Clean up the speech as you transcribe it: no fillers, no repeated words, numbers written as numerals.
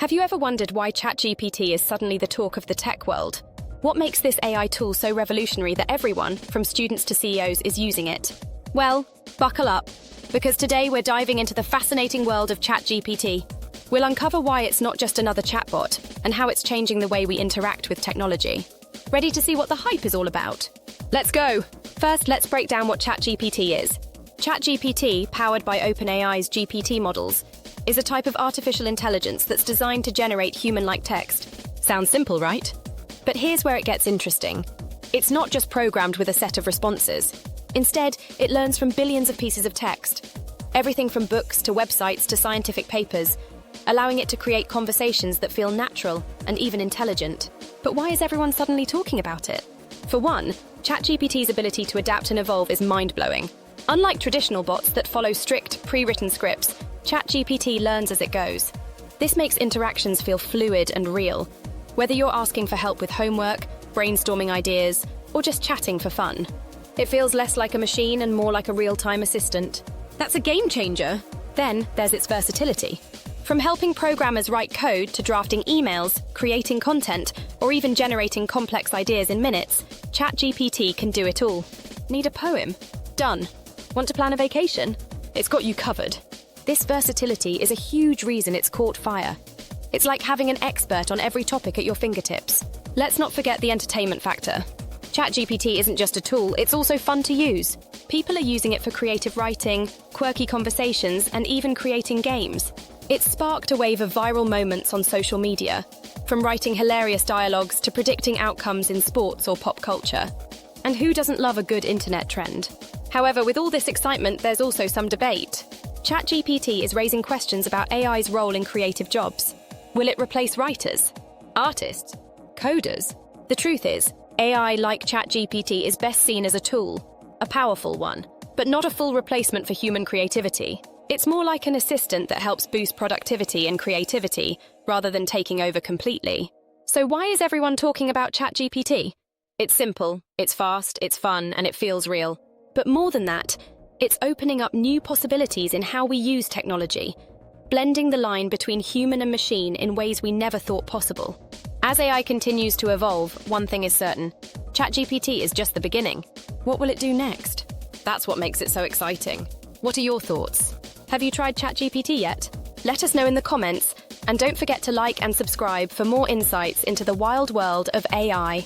Have you ever wondered why ChatGPT is suddenly the talk of the tech world? What makes this AI tool so revolutionary that everyone, from students to CEOs, is using it? Well, buckle up, because today we're diving into the fascinating world of ChatGPT. We'll uncover why it's not just another chatbot and how it's changing the way we interact with technology. Ready to see what the hype is all about? Let's go! First, let's break down what ChatGPT is. ChatGPT, powered by OpenAI's GPT models, is a type of artificial intelligence that's designed to generate human-like text. Sounds simple, right? But here's where it gets interesting. It's not just programmed with a set of responses. Instead, it learns from billions of pieces of text. Everything from books to websites to scientific papers, allowing it to create conversations that feel natural and even intelligent. But why is everyone suddenly talking about it? For one, ChatGPT's ability to adapt and evolve is mind-blowing. Unlike traditional bots that follow strict, pre-written scripts, ChatGPT learns as it goes. This makes interactions feel fluid and real, whether you're asking for help with homework, brainstorming ideas, or just chatting for fun. It feels less like a machine and more like a real-time assistant. That's a game changer. Then there's its versatility. From helping programmers write code to drafting emails, creating content, or even generating complex ideas in minutes, ChatGPT can do it all. Need a poem? Done. Want to plan a vacation? It's got you covered. This versatility is a huge reason it's caught fire. It's like having an expert on every topic at your fingertips. Let's not forget the entertainment factor. ChatGPT isn't just a tool, it's also fun to use. People are using it for creative writing, quirky conversations, and even creating games. It's sparked a wave of viral moments on social media, from writing hilarious dialogues to predicting outcomes in sports or pop culture. And who doesn't love a good internet trend? However, with all this excitement, there's also some debate. ChatGPT is raising questions about AI's role in creative jobs. Will it replace writers, artists, coders? The truth is, AI like ChatGPT is best seen as a tool, a powerful one, but not a full replacement for human creativity. It's more like an assistant that helps boost productivity and creativity, rather than taking over completely. So why is everyone talking about ChatGPT? It's simple, it's fast, it's fun, and it feels real. But more than that, it's opening up new possibilities in how we use technology, blending the line between human and machine in ways we never thought possible. As AI continues to evolve, one thing is certain: ChatGPT is just the beginning. What will it do next? That's what makes it so exciting. What are your thoughts? Have you tried ChatGPT yet? Let us know in the comments, and don't forget to like and subscribe for more insights into the wild world of AI.